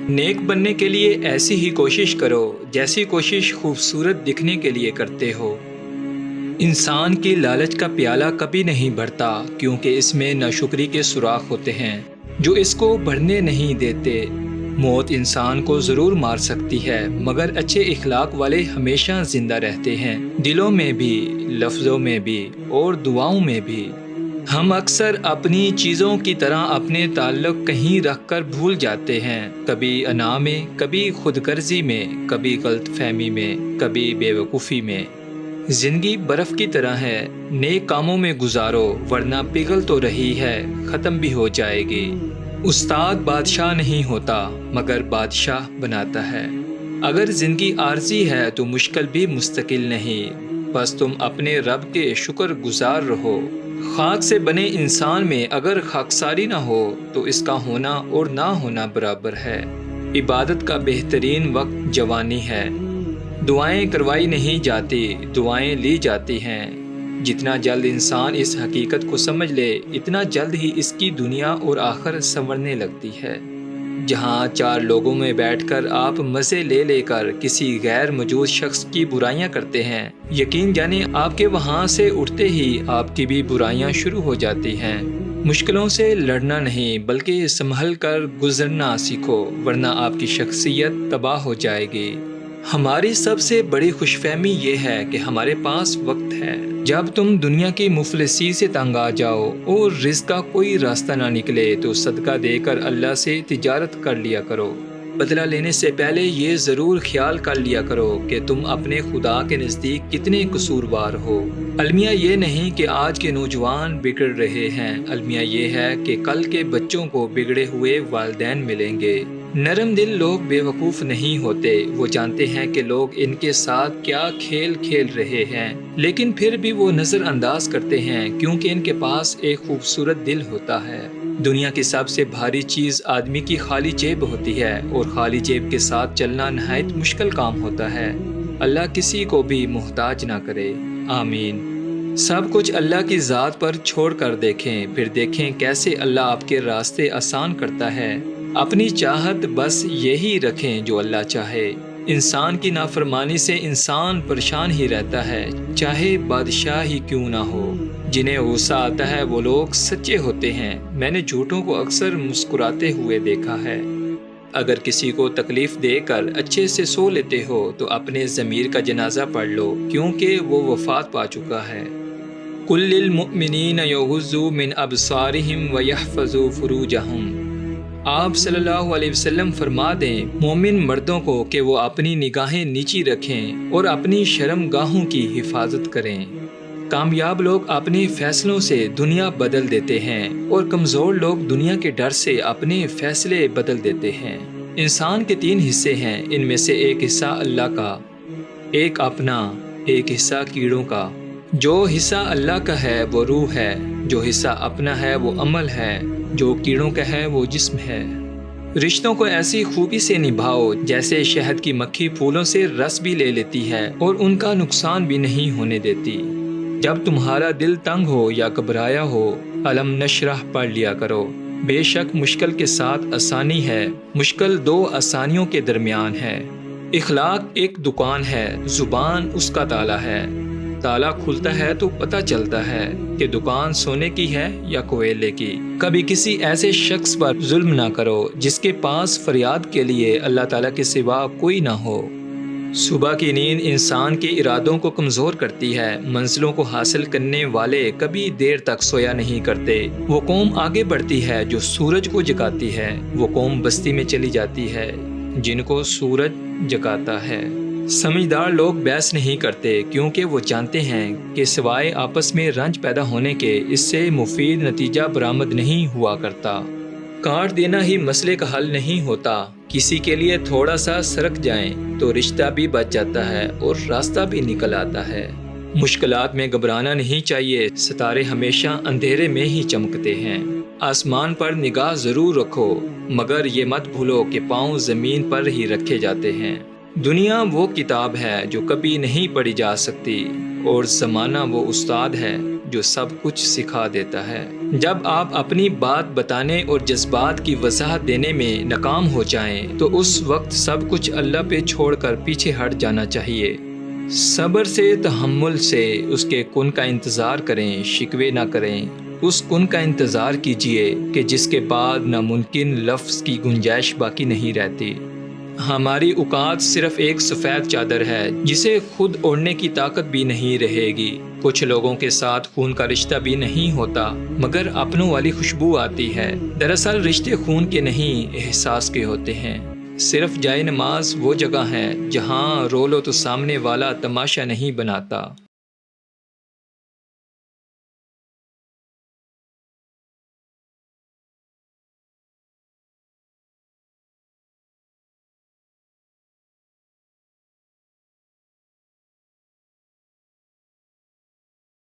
نیک بننے کے لیے ایسی ہی کوشش کرو جیسی کوشش خوبصورت دکھنے کے لیے کرتے ہو۔ انسان کی لالچ کا پیالہ کبھی نہیں بھرتا، کیونکہ اس میں ناشکری کے سوراخ ہوتے ہیں جو اس کو بھرنے نہیں دیتے۔ موت انسان کو ضرور مار سکتی ہے، مگر اچھے اخلاق والے ہمیشہ زندہ رہتے ہیں، دلوں میں بھی، لفظوں میں بھی اور دعاؤں میں بھی۔ ہم اکثر اپنی چیزوں کی طرح اپنے تعلق کہیں رکھ کر بھول جاتے ہیں، کبھی انا میں، کبھی خود غرضی میں، کبھی غلط فہمی میں، کبھی بے وقوفی میں۔ زندگی برف کی طرح ہے، نیک کاموں میں گزارو ورنہ پگھل تو رہی ہے، ختم بھی ہو جائے گی۔ استاد بادشاہ نہیں ہوتا مگر بادشاہ بناتا ہے۔ اگر زندگی عارضی ہے تو مشکل بھی مستقل نہیں، بس تم اپنے رب کے شکر گزار رہو۔ خاک سے بنے انسان میں اگر خاکساری نہ ہو تو اس کا ہونا اور نہ ہونا برابر ہے۔ عبادت کا بہترین وقت جوانی ہے۔ دعائیں کروائی نہیں جاتی، دعائیں لی جاتی ہیں۔ جتنا جلد انسان اس حقیقت کو سمجھ لے، اتنا جلد ہی اس کی دنیا اور آخرت سنورنے لگتی ہے۔ جہاں چار لوگوں میں بیٹھ کر آپ مزے لے لے کر کسی غیر موجود شخص کی برائیاں کرتے ہیں، یقین جانے آپ کے وہاں سے اٹھتے ہی آپ کی بھی برائیاں شروع ہو جاتی ہیں۔ مشکلوں سے لڑنا نہیں بلکہ سنبھل کر گزرنا سیکھو، ورنہ آپ کی شخصیت تباہ ہو جائے گی۔ ہماری سب سے بڑی خوش فہمی یہ ہے کہ ہمارے پاس وقت ہے۔ جب تم دنیا کی مفلسی سے تنگ آ جاؤ اور رزق کا کوئی راستہ نہ نکلے تو صدقہ دے کر اللہ سے تجارت کر لیا کرو۔ بدلہ لینے سے پہلے یہ ضرور خیال کر لیا کرو کہ تم اپنے خدا کے نزدیک کتنے قصوروار ہو۔ المیہ یہ نہیں کہ آج کے نوجوان بگڑ رہے ہیں، المیہ یہ ہے کہ کل کے بچوں کو بگڑے ہوئے والدین ملیں گے۔ نرم دل لوگ بے وقوف نہیں ہوتے، وہ جانتے ہیں کہ لوگ ان کے ساتھ کیا کھیل کھیل رہے ہیں، لیکن پھر بھی وہ نظر انداز کرتے ہیں کیونکہ ان کے پاس ایک خوبصورت دل ہوتا ہے۔ دنیا کی سب سے بھاری چیز آدمی کی خالی جیب ہوتی ہے، اور خالی جیب کے ساتھ چلنا نہایت مشکل کام ہوتا ہے۔ اللہ کسی کو بھی محتاج نہ کرے، آمین۔ سب کچھ اللہ کی ذات پر چھوڑ کر دیکھیں، پھر دیکھیں کیسے اللہ آپ کے راستے آسان کرتا ہے۔ اپنی چاہت بس یہی رکھیں جو اللہ چاہے۔ انسان کی نافرمانی سے انسان پریشان ہی رہتا ہے، چاہے بادشاہ ہی کیوں نہ ہو۔ جنہیں غصہ آتا ہے وہ لوگ سچے ہوتے ہیں، میں نے جھوٹوں کو اکثر مسکراتے ہوئے دیکھا ہے۔ اگر کسی کو تکلیف دے کر اچھے سے سو لیتے ہو تو اپنے ضمیر کا جنازہ پڑھ لو، کیونکہ وہ وفات پا چکا ہے۔ قُل لِّلْمُؤْمِنِينَ يَغُضُّوا مِنْ أَبْصَارِهِمْ وَيَحْفَظُوا فُرُوجَهُمْ۔ آپ صلی اللہ علیہ وسلم فرما دیں مومن مردوں کو کہ وہ اپنی نگاہیں نیچی رکھیں اور اپنی شرم گاہوں کی حفاظت کریں۔ کامیاب لوگ اپنے فیصلوں سے دنیا بدل دیتے ہیں، اور کمزور لوگ دنیا کے ڈر سے اپنے فیصلے بدل دیتے ہیں۔ انسان کے 3 حصے ہیں، ان میں سے ایک حصہ اللہ کا، ایک اپنا، ایک حصہ کیڑوں کا۔ جو حصہ اللہ کا ہے وہ روح ہے، جو حصہ اپنا ہے وہ عمل ہے، جو کیڑوں کا ہے وہ جسم ہے۔ رشتوں کو ایسی خوبی سے نبھاؤ جیسے شہد کی مکھی پھولوں سے رس بھی لے لیتی ہے اور ان کا نقصان بھی نہیں ہونے دیتی۔ جب تمہارا دل تنگ ہو یا گھبرایا ہو، الم نشرح پڑھ لیا کرو۔ بے شک مشکل کے ساتھ آسانی ہے، مشکل 2 آسانیوں کے درمیان ہے۔ اخلاق ایک دکان ہے، زبان اس کا تالا ہے۔ تالا کھلتا ہے تو پتہ چلتا ہے کہ دکان سونے کی ہے یا کوئلے کی۔ کبھی کسی ایسے شخص پر ظلم نہ کرو جس کے پاس فریاد کے لیے اللہ تعالیٰ کے سوا کوئی نہ ہو۔ صبح کی نیند انسان کے ارادوں کو کمزور کرتی ہے۔ منزلوں کو حاصل کرنے والے کبھی دیر تک سویا نہیں کرتے۔ وہ قوم آگے بڑھتی ہے جو سورج کو جگاتی ہے، وہ قوم بستی میں چلی جاتی ہے جن کو سورج جگاتا ہے۔ سمجھدار لوگ بحث نہیں کرتے کیونکہ وہ جانتے ہیں کہ سوائے آپس میں رنج پیدا ہونے کے اس سے مفید نتیجہ برآمد نہیں ہوا کرتا۔ کاٹ دینا ہی مسئلے کا حل نہیں ہوتا، کسی کے لیے تھوڑا سا سرک جائیں تو رشتہ بھی بچ جاتا ہے اور راستہ بھی نکل آتا ہے۔ مشکلات میں گھبرانا نہیں چاہیے، ستارے ہمیشہ اندھیرے میں ہی چمکتے ہیں۔ آسمان پر نگاہ ضرور رکھو، مگر یہ مت بھولو کہ پاؤں زمین پر ہی رکھے جاتے ہیں۔ دنیا وہ کتاب ہے جو کبھی نہیں پڑھی جا سکتی، اور زمانہ وہ استاد ہے جو سب کچھ سکھا دیتا ہے۔ جب آپ اپنی بات بتانے اور جذبات کی وضاحت دینے میں ناکام ہو جائیں تو اس وقت سب کچھ اللہ پہ چھوڑ کر پیچھے ہٹ جانا چاہیے۔ صبر سے، تحمل سے اس کے کن کا انتظار کریں، شکوے نہ کریں۔ اس کن کا انتظار کیجیے کہ جس کے بعد ناممکن لفظ کی گنجائش باقی نہیں رہتی۔ ہماری اوقات صرف ایک سفید چادر ہے جسے خود اوڑھنے کی طاقت بھی نہیں رہے گی۔ کچھ لوگوں کے ساتھ خون کا رشتہ بھی نہیں ہوتا مگر اپنوں والی خوشبو آتی ہے۔ دراصل رشتے خون کے نہیں، احساس کے ہوتے ہیں۔ صرف جائے نماز وہ جگہ ہے جہاں رو لو تو سامنے والا تماشا نہیں بناتا۔